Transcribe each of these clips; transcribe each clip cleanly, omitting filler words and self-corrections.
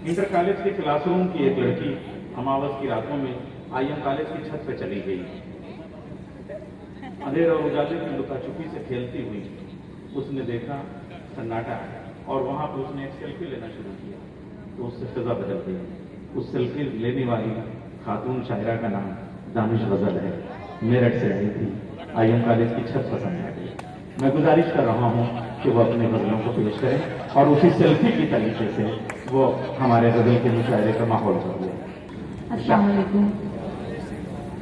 Inter college के classroom की एक लड़की अमावस की रातों में आईएम कॉलेज की छत पर चली गई। अंधेर और उजाले की लुका छुपी से खेलती हुई उसने देखा सन्नाटा और वहां पर उसने एक सेल्फी लेना शुरू किया तो उससे फिजा बदल गई। उस सेल्फी लेने वाली खातून शायरा का नाम दानिश गजल है। मेरठ से आई थी, आईएम कॉलेज की छत पसंद आ गई। मैं गुजारिश कर रहा हूं कि वो अपने गजलों को पेश करें और उसी सेल्फी की तरीके से वो हमारे गजल के मुशायरे का माहौल कर दिया। अस्सलाम वालेकुम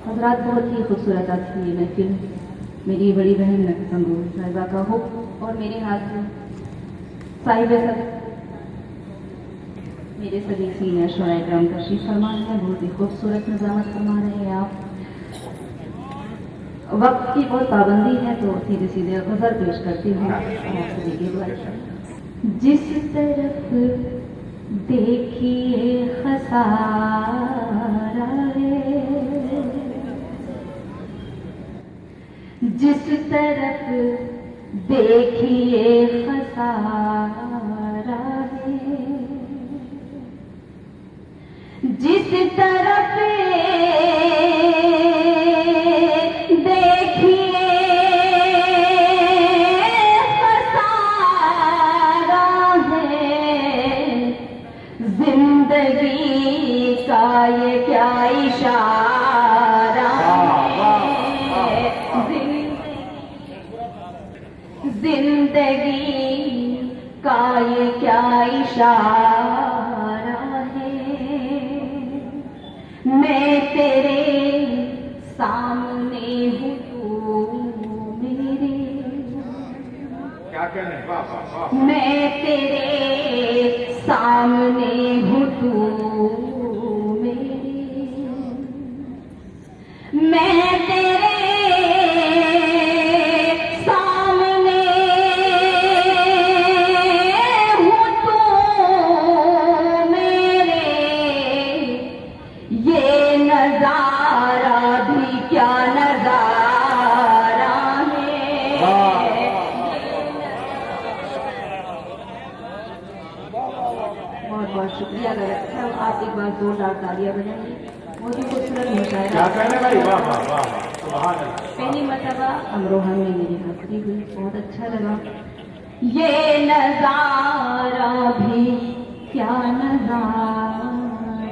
हज़रात, बहुत ही खूबसूरत आज की ये महफिल मेरी बड़ी बहन नकसंगूर साहिबा का हो और मेरे हाथ में साहिब सब मेरे सभी सीनियर शोराए कराम तशरीफ फरमा है। बहुत ही खूबसूरत नज़ामत फरमा रहे हैं आप। वक्त की बहुत पाबंदी है तो सीधे सीधे गज़ल पेश करती हूँ आप सभी के द्वारा। जिस तरफ देखिए खसारा है, जिस तरफ देखिए खसारा है, जिस तरफ देखिए खसारा है, जिंदगी का ये क्या इशारा है, जिंदगी का ये क्या इशारा है। मैं तेरे सामने हूँ तू मेरे, क्या कहने, वाह वाह वाह। मैं तेरे सामने हूँ तू मेरे, मैं तेरे सामने हूँ तू मेरे, ये नजारा भी क्या नजारा है। बहुत बहुत शुक्रिया लगता है। आप एक बार जोरदार तालियां बजाइए। बहुत ही खूबसूरत क्या मुशायरा। कहने भाई, वाह वाह वाह वाह, सुभान अल्लाह। पहली मरतबा अमरोहा में मेरी हाजिरी हुई, बहुत अच्छा लगा। ये नजारा भी क्या नजारा है,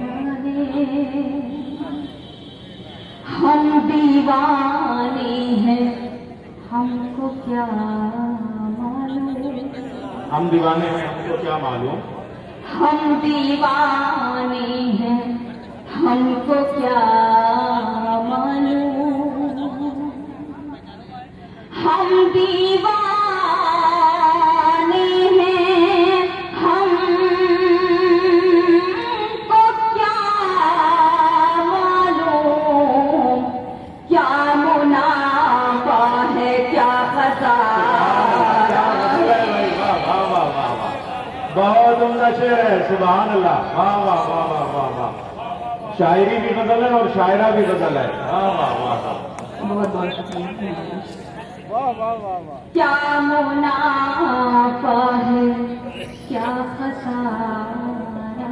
हम दीवाने हैं हमको क्या मालूम, हम दीवाने हैं हमको क्या मालूम, हम दीवाने हैं हमको क्या मालूम, हम दीवाने हैं हमको क्या मालूम, क्या मुनाफा है क्या खसारा है। बहुत उम्दा शेर है, सुभान अल्लाह, वाह वाह वाह वाह वाह वाह। शायरी भी गजल है और शायरा भी गजल है, वाह वाह वाह वाह। बहुत बहुत शुक्रिया। वाह वाह वाह वाह। क्या मुनाफा है क्या खसारा है,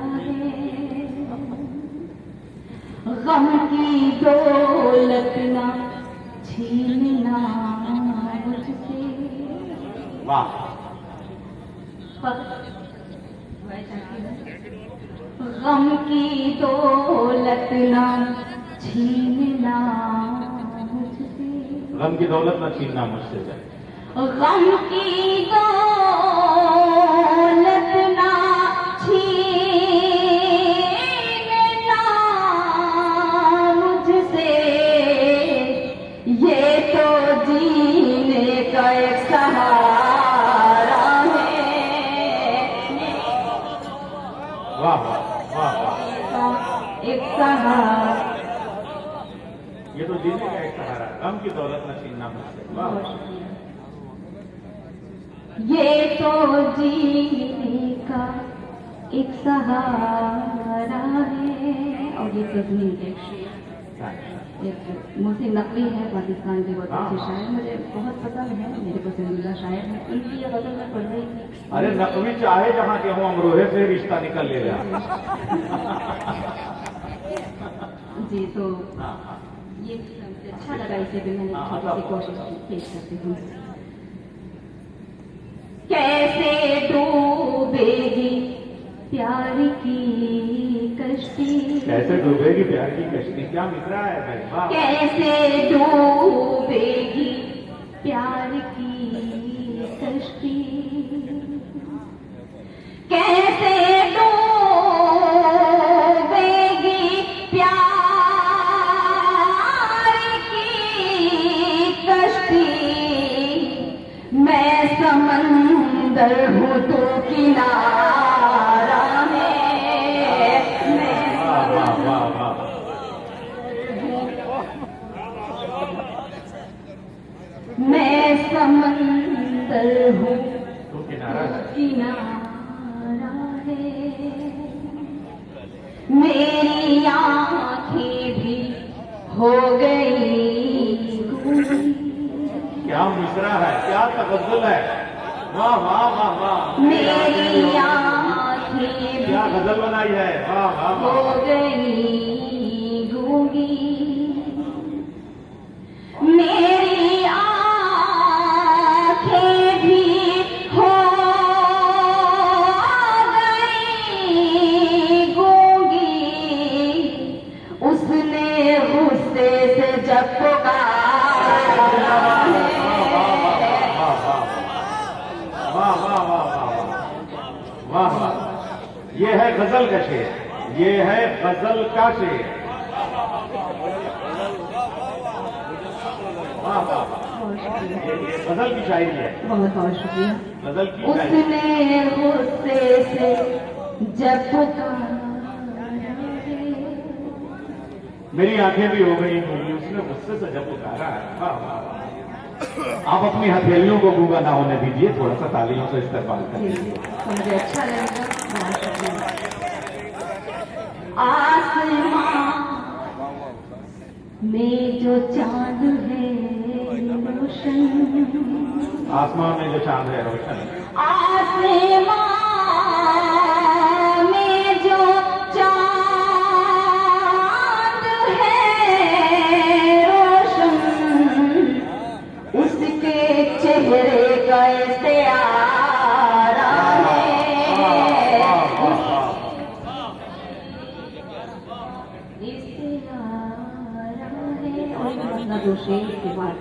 गम की दौलत ना छीनना मुझसे, वाह। गम की दौलत ना छीनना मुझसे, गम की दौलत न छीनना मुझसे जाए, गम की दौलत ना छीनना मुझसे, ये तो जीने का एक सहारा है। वाह वाह वाह वाह। एक सहारा, ये तो जीने का एक सहारा, गम की दौलत न छीनना मुझसे, वाह वाह। ये तो जीने का एक सहारा है। और ये तस्वीर एक मुझसे नकली है, पाकिस्तान के बहुत अच्छे शायर, मुझे बहुत पसंद है, मेरे पसंदीदा शायर है। उनकी ये गजल मैं पढ़ रही थी अरे नकवी चाहे जहां के हो, अमरोहे से रिश्ता निकल ले गया। जी, तो हाँ, हाँ। ये मुझे अच्छा लगा, इसे भी मैंने हाँ, छोटी सी हाँ। कोशिश की, पेश करती हूँ। कैसे डूबेगी प्यार की कश्ती, कैसे डूबेगी प्यार की कश्ती, क्या मित्रा है भाई, वाह। कैसे डूबेगी प्यार की कश्ती, कैसे डूबेगी प्यार की कश्ती, मैं समंदर हूँ तो किनारा है, वाह वाह वाह वाह। मैं समंदर हूँ तू किनारा है। किनारा है, मेरी आँखें भी हो गई गूंगी, क्या मिश्रा है, क्या तगज्जुल है, वाह वाह वाह वाह। मेरी आँखें भी क्या गजल बनाई है, वाह वाह हो वाह। गई गूंगी, मेरी आँखें भी हो गई गूंगी, उसने गुस्से से जब पुकारा वाह वाह वाह वाह वाह वाह। ये है गजल का शेर, ये है गजल का शेर, वाह वाह वाह। बहुत शुक्रिया, गजल की शायरी है, बहुत बहुत शुक्रिया। गजल की शायरी। उसने गुस्से से जब पुकारा मेरी आंखें भी हो गई होंगी, उसने गुस्से से जब पुकारा है, वाह वाह वाह। आप अपनी हथेलियों को गूंगा ना होने दीजिए, थोड़ा सा तालियों से इस्तेमाल जी, करिए। तो मुझे अच्छा लगेगा, बहुत शुक्रिया। आसमां में जो चांद है रोशन, आसमान में जो चांद है रोशन, आसमां में जो चांद है रोशन, उसके चेहरे का इस्तेआरा है, इस्तेआरा है। और एक मतलब दो शेर के बाद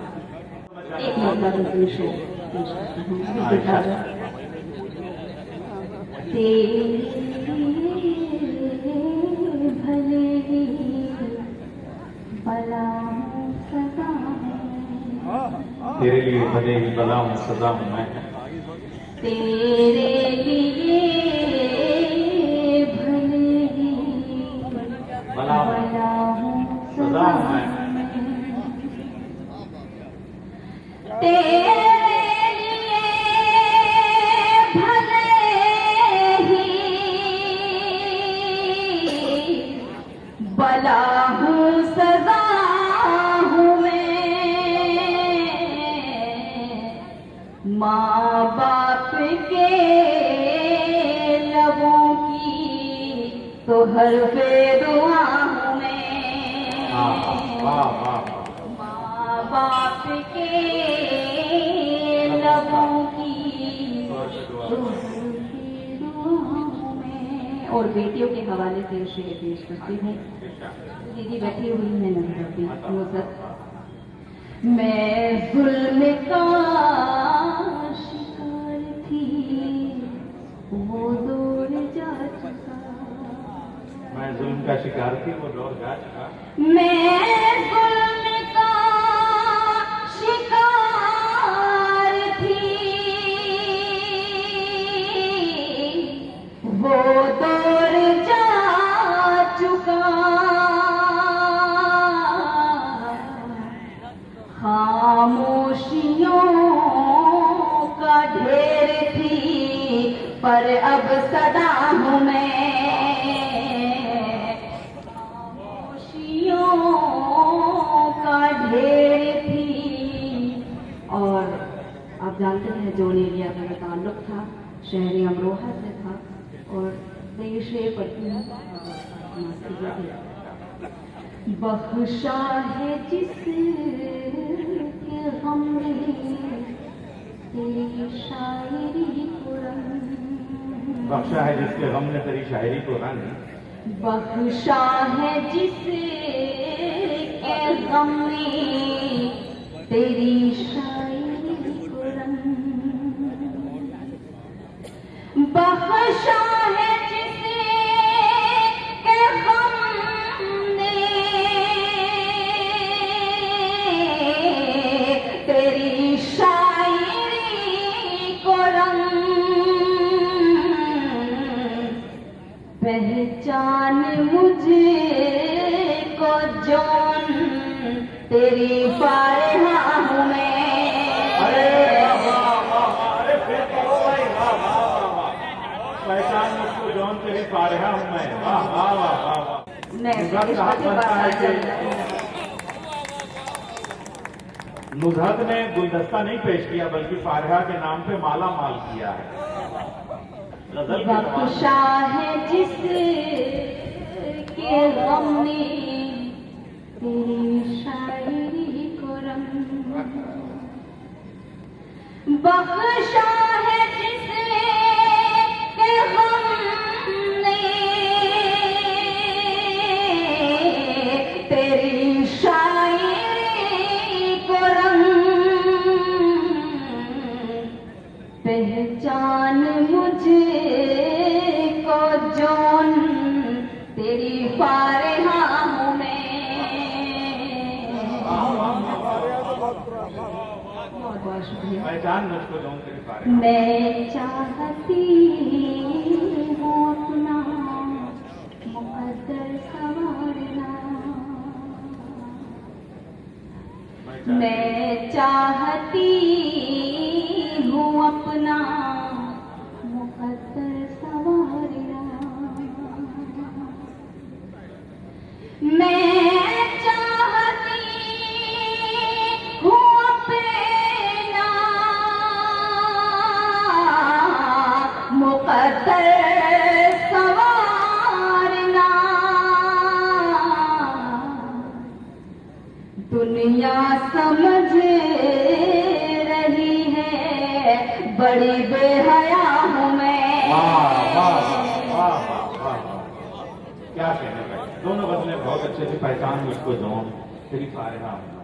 एक मतलब दो शेर पेश करती हूँ। अच्छा। तेरे भले ही भला हूँ सदा हूँ, तेरे लिए भले ही भला हूँ सदा हूँ मैं, तेरे लिए भले ही भला हूँ भला हूँ सदा सदा हूँ मैं। तेरे लिए भले ही भला हूँ सदा हूँ मैं, माँ बाप के लबों की तो हर दुआ हूँ मैं, वाह वाह वाह। माँ बाप के लबों की तो हर दुआ हूँ मैं। और बेटियों के हवाले से शेर पेश करती हूँ। दीदी बैठी हुई है नंबर नुसरत। मैं जुल्म का शिकार थी, वो दौर जा चुका, मैं जुल्म का शिकार थी, वो दौर जा चुका, मैं जुल्म का शिकार थी, वो दौर जा चुका, खामोशियों का ढेर थी पर अब सदा हूँ मैं, खामोशियों का ढेर थी। और आप जानते हैं जोन एरिया का ताल्लुक था शहर अमरोहा से था और मैं ये शेर पढ़ती हूँ। बख्शा है जिसके हमने तेरी शायरी को रंग, बख्शा है जिसके गम ने तेरी शायरी को रंग, बख्शा है जिसके गम ने तेरी शायरी को रंग, बख्शा है जिसके गम ने तेरी शायरी को रंग, पहचान मुझे को जौन तेरी फारिहा हूँ मैं। अरे वाह वाह वाह वाह, अरे फिर करो भाई, वाह वाह वाह वाह, पहचान मुझको जौन तेरी फारिहा हूँ मैं, वाह वाह वाह वाह वाह। मैं नुज़हत कहा बनता है कि नुज़हत ने गुलदस्ता नहीं पेश किया बल्कि फारिहा के नाम पे माला माल किया है। गजल के बख्शा है जिसके गम ने तेरी शायरी को रंग, बख्शा है जिसके गम ने तेरी शायरी को रंग, पहचान मुझे को जौन तेरी फारिहा हूँ मैं। बहुत बहुत शुक्रिया। पहचान मुझको जौन तेरी फारिहा। मैं चाहती हूँ अपना मुकद्दर संवारना, मैं चाहती हूँ अपना मुकद्दर संवारना, मैं चाहती हूँ अपना मुकद्दर संवारना, दुनिया समझ रही है बड़ी बेहया हूँ मैं। वाह वाह वाह वाह वाह, क्या कहने भाई, दोनों गजलें बहुत अच्छे थे। पहचान मुझको जौन तेरी फारिहा हूँ।